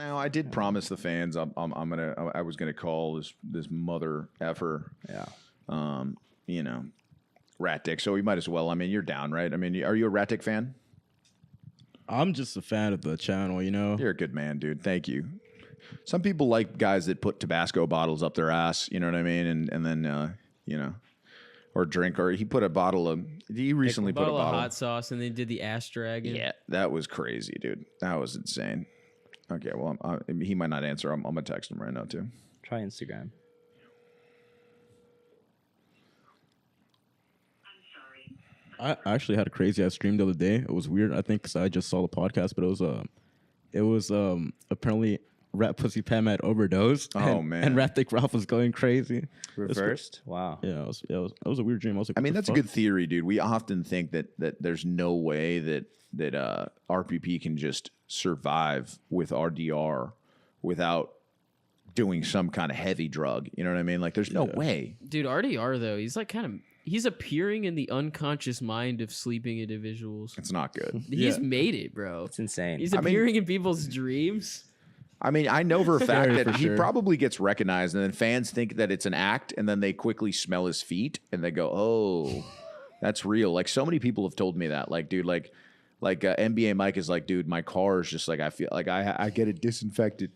No, I did promise the fans I was gonna call this mother effer. Yeah. You know, Rat Dick. So we might as well. I mean, you're down, right? I mean, are you a Rat Dick fan? I'm just a fan of the channel, you know. You're a good man, dude. Thank you. Some people like guys that put Tabasco bottles up their ass. You know what I mean? And then you know, or drink. Or he put a bottle of. He recently put a bottle of hot sauce, and they did the ass dragon. Yeah, that was crazy, dude. That was insane. Okay, well, he might not answer. I'm gonna text him right now too. Try Instagram. I actually had a crazy ass dream the other day. It was weird. I think because I just saw the podcast, but it was apparently Rat Pussy Pam had overdosed. Oh, man. And Rat Dick Ralph was going crazy. Reversed? Wow. Yeah, it was a weird dream. I was like, I mean, that's a good theory, dude. We often think that there's no way that RPP can just survive with RDR without doing some kind of heavy drug. You know what I mean? Like, there's no way. Dude, RDR, though, he's like he's appearing in the unconscious mind of sleeping individuals. It's not good. He's made it, bro. It's insane. He's appearing in people's dreams. I mean, I know for a fact that he sure. probably gets recognized, and then fans think that it's an act, and then they quickly smell his feet, and they go, "Oh, that's real." Like, so many people have told me that. Like, dude, like NBA Mike is like, dude, my car is just like, I feel like I get it disinfected.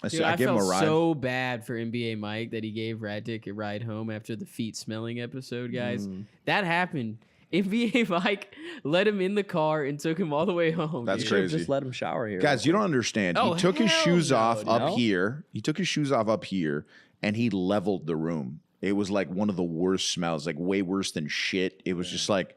Dude, I give him a felt ride. so bad for NBA Mike that he gave Rat Dick a ride home after the feet smelling episode, guys. That happened. NBA Mike let him in the car and took him all the way home. That's dude. crazy. Just let him shower here. Guys, you don't understand. Oh, He took his hell shoes no, off no. up here. He took his shoes off up here, and he leveled the room. It was like one of the worst smells, like way worse than shit. It was just like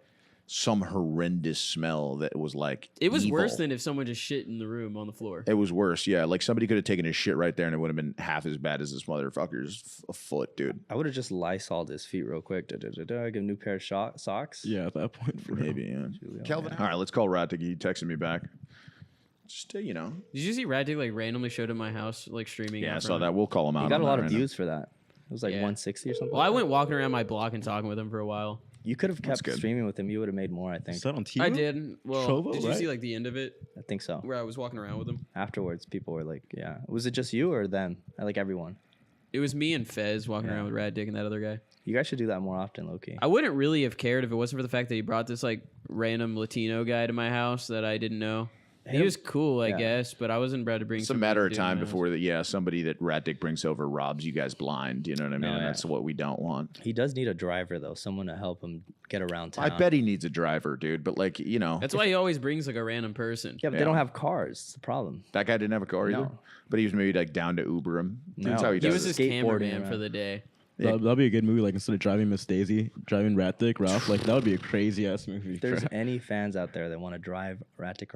some horrendous smell that was like It was evil. worse than if someone just shit in the room on the floor. It was worse, yeah. Like somebody could have taken his shit right there, and it would have been half as bad as this motherfucker's foot, dude. I would have just Lysoled his feet real quick. Give him a new pair of socks. Yeah, at that point, for real. Maybe, yeah. Kelvin, all right, let's call Ratic. He texted me back. Just you know. Did you see Rat Dick like randomly showed at my house like streaming? Yeah, I out saw front? that. We'll call him out. He got on a that lot of right now. views for that. It was like Yeah. 160 or something. Well, I went walking around my block and talking with him for a while. You could have kept good. streaming with him. You would have made more, I think. Is that on TV? I did. Well, Trovo, did you right? see like the end of it I think so. where I was walking around with him? Afterwards, people were like, yeah. Was it just you or them? Like everyone? It was me and Fez walking around with Rat Dick and that other guy. You guys should do that more often, low-key. I wouldn't really have cared if it wasn't for the fact that he brought this like random Latino guy to my house that I didn't know. He was cool, I guess, but I wasn't bred to bring. It's a matter of time before that. Somebody that Rat Dick brings over robs you guys blind. You know what I mean? And that's what we don't want. He does need a driver, though. Someone to help him get around town. I bet he needs a driver, dude. But like, you know, That's why he always brings like a random person. Yeah, but they don't have cars. It's the problem. that guy didn't have a car either. No. But he was maybe like down to Uber him. That's how he He does was it. his Skateboarding cameraman around. for the day. That'd be a good movie. Like instead of driving Miss Daisy, driving Rat Dick Ralph. Like that would be a crazy ass movie. If there's any fans out there that want to drive Rat Dick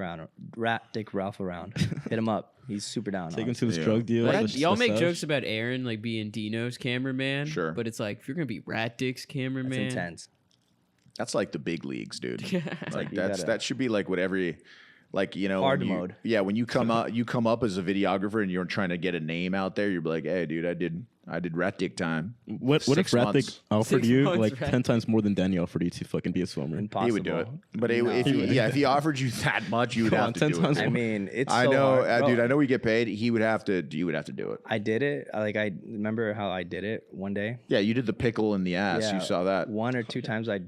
Ralph around, hit him up. He's super down. Take him honestly. to his drug deal. Like, y'all make stash. jokes about Aaron like being Dino's cameraman. Sure. But it's like if you're gonna be Rat Dick's cameraman, That's intense. That's like the big leagues, dude. Like you that's gotta- that should be like what every, like you know, Hard when you- mode. Yeah, when you come up, as a videographer and you're trying to get a name out there, you're like, hey, dude, I did Rat Dick time. What 6 if Rat Dick months. offered 6 you months, like Rat 10 times more than Danny offered you to fucking be a swimmer? Impossible. He would do it, but No. if he offered you that much, you would Come have on, to 10 do times it. I mean, it's I so know, hard. Bro, dude. I know we get paid. You would have to do it. I did it. I remember how I did it one day. Yeah, you did the pickle in the ass. Yeah, You saw that. one or two times I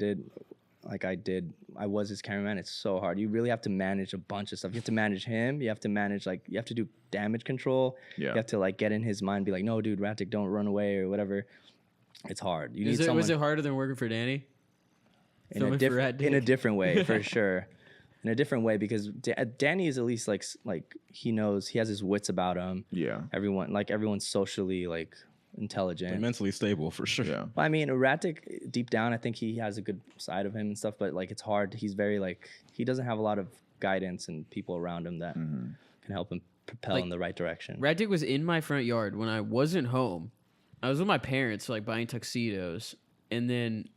was his cameraman. It's so hard. You really have to manage a bunch of stuff. You have to manage him. You have to manage you have to do damage control. Yeah. You have to get in his mind, be like, no, dude, Rat Dick, don't run away or whatever. It's hard. You need someone was it harder than working for Danny? in filming for Rat in a Dick? different way for sure. In a different way because Danny is at least like he knows, he has his wits about him. Yeah. Everyone's socially intelligent. Like, mentally stable for sure. Yeah. Well, I mean, Erratic, deep down, I think he has a good side of him and stuff, but it's hard. He's very he doesn't have a lot of guidance and people around him that can help him propel in the right direction. Rat Dick was in my front yard when I wasn't home. I was with my parents buying tuxedos, and then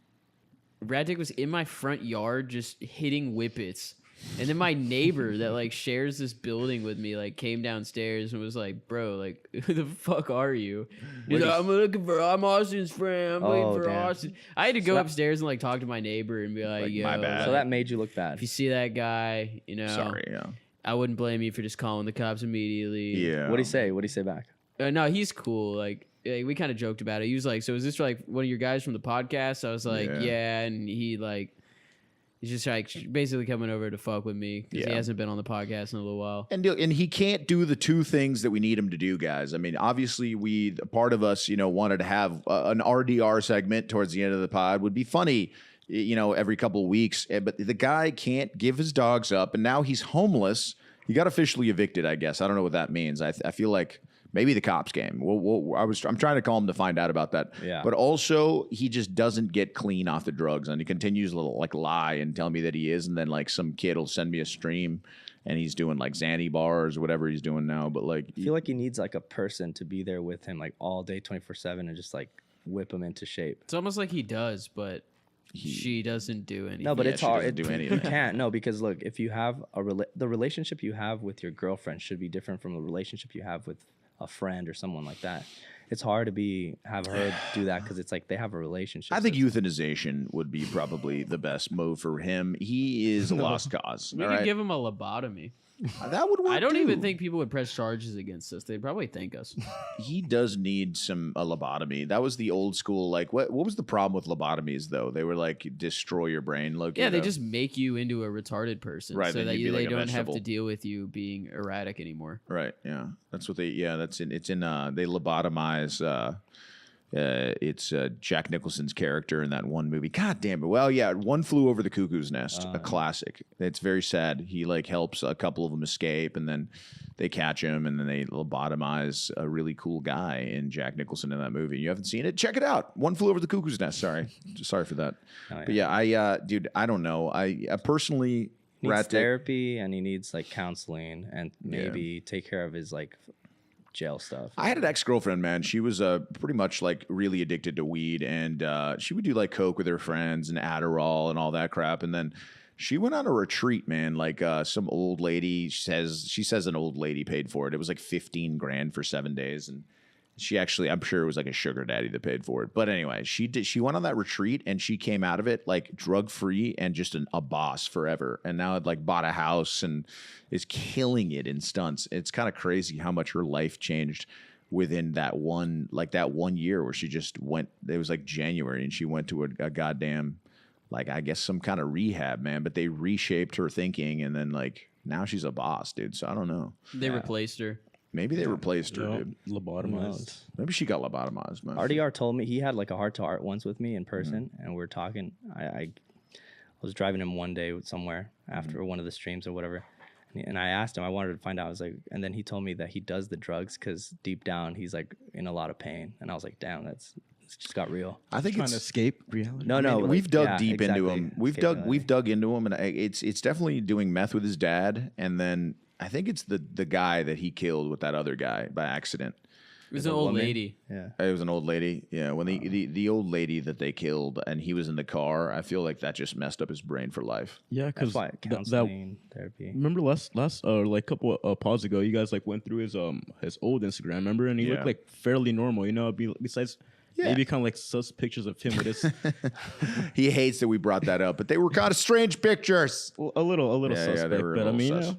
Rat Dick was in my front yard just hitting whippets. And then my neighbor that shares this building with me came downstairs and was like, "Bro, who the fuck are you?" He's like, I'm Austin's friend. I'm waiting for damn. Austin. I had to go upstairs and talk to my neighbor and be like, "Yo, my bad. So that made you look bad. if you see that guy, Sorry. Yeah. I wouldn't blame you for just calling the cops immediately. Yeah. What'd he say? What'd he say back? No, he's cool. Like we kind of joked about it. He was like, "So is this like one of your guys from the podcast?" I was like, "Yeah," and he's just like basically coming over to fuck with me because he hasn't been on the podcast in a little while. And he can't do the two things that we need him to do, guys. I mean, obviously, part of us, wanted to have an RDR segment towards the end of the pod. Would be funny, every couple of weeks. But the guy can't give his dogs up, and now he's homeless. He got officially evicted, I guess. I don't know what that means. I feel like maybe the cops came. I'm trying to call him to find out about that. Yeah. But also, he just doesn't get clean off the drugs, and he continues to lie and tell me that he is, and then like some kid will send me a stream, and he's doing like Xanny bars or whatever he's doing now. But like, I feel like he needs like a person to be there with him like all day, 24/7, and just like whip him into shape. It's almost like he does, but she doesn't do anything. No, but it's hard. She doesn't do anything. You can't. No, because look, if you have the relationship you have with your girlfriend should be different from the relationship you have with a friend or someone like that. It's hard to have her do that because it's like they have a relationship. I think euthanization would be probably the best move for him. He is a lost cause. We could give him a lobotomy. That would work. I don't too. even think people would press charges against us. They'd probably thank us. He does need a lobotomy. That was the old school. Like, what was the problem with lobotomies though? They were like destroy your brain. Yeah, they just make you into a retarded person, right? So that they don't have to deal with you being erratic anymore. Right. Yeah, that's what they. Yeah, that's in. It's in. They lobotomize. It's Jack Nicholson's character in that one movie. God damn it. Well, yeah, One Flew Over the Cuckoo's Nest, a classic. It's very sad. He like helps a couple of them escape, and then they catch him, and then they lobotomize a really cool guy in Jack Nicholson in that movie. You haven't seen it? Check it out. One Flew Over the Cuckoo's Nest. Sorry for that. Oh, yeah. But yeah, dude, I don't know. I personally needs therapy, and he needs like counseling, and maybe take care of his like jail stuff. I had an ex-girlfriend, man. She was pretty much like really addicted to weed, and she would do like coke with her friends and Adderall and all that crap. And then she went on a retreat, man. Like some old lady she says an old lady paid for it. It was like $15,000 for 7 days, and she actually, I'm sure it was like a sugar daddy that paid for it. But anyway, she went on that retreat, and she came out of it like drug free and just a boss forever. And now it like bought a house and is killing it in stunts. It's kind of crazy how much her life changed within that one year where she just went. It was like January, and she went to a goddamn, like, I guess some kind of rehab, man. But they reshaped her thinking, and then like now she's a boss, dude. So I don't know. They replaced her. Maybe they replaced her, dude. Lobotomized. Maybe she got lobotomized, man. RDR told me he had like a heart-to-heart once with me in person, and we're talking. I was driving him one day somewhere after one of the streams or whatever, and I asked him. I wanted to find out. I was like, and then he told me that he does the drugs because deep down he's like in a lot of pain, and I was like, damn, it's just got real. I think trying it's to escape reality. No, no. we've dug deep exactly. into him. We've dug into him, and it's definitely doing meth with his dad, and then I think it's the guy that he killed with that other guy by accident. It was an old lady. Yeah, it was an old lady. Yeah, when the old lady that they killed and he was in the car, I feel like that just messed up his brain for life. Yeah, because counseling, therapy. Remember last like couple pods ago, you guys like went through his old Instagram, remember? And he looked like fairly normal, besides. Yeah. Maybe kind of like sus pictures of him with his. He hates that we brought that up, but they were kind of strange pictures. A little suspect, they were but I mean, sus.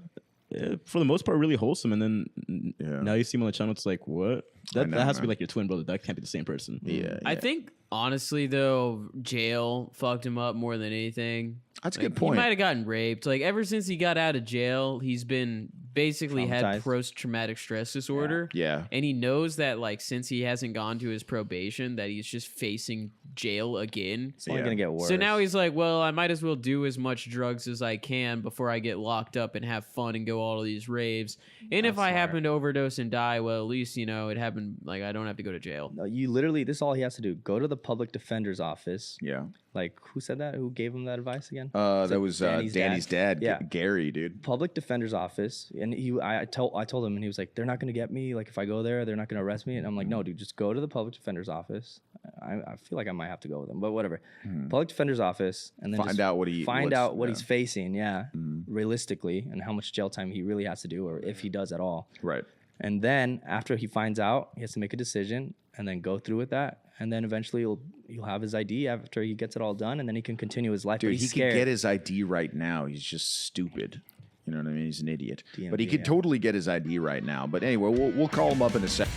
For the most part, really wholesome. And then now you see him on the channel, it's like, what? That has to be like your twin brother. That can't be the same person. Yeah. I think honestly though, jail fucked him up more than anything. That's a good point. He might have gotten raped. Like ever since he got out of jail, he's been basically had post-traumatic stress disorder. Yeah. And he knows that like since he hasn't gone to his probation, that he's just facing jail again. It's only gonna get worse. So now he's like, well, I might as well do as much drugs as I can before I get locked up and have fun and go all of these raves. And if I happen to overdose and die, well, at least it happened. Like I don't have to go to jail. No, you literally, this is all he has to do. Go to the public defender's office. Yeah. Like, who said that? Who gave him that advice again? That was Danny's dad. Yeah. Gary, dude. Public defender's office. And I told him, and he was like, they're not going to get me. Like, if I go there, they're not going to arrest me. And I'm like, no, dude, just go to the public defender's office. I feel like I might have to go with him, but whatever. Public defender's office. And then find out what he's facing, realistically, and how much jail time he really has to do, or if he does at all. Right. And then after he finds out, he has to make a decision and then go through with that. And then eventually he'll have his ID after he gets it all done, and then he can continue his life. Dude, he can get his ID right now. He's just stupid. You know what I mean? He's an idiot. DMV, But he could yeah. totally get his ID right now. But anyway, we'll call him up in a sec.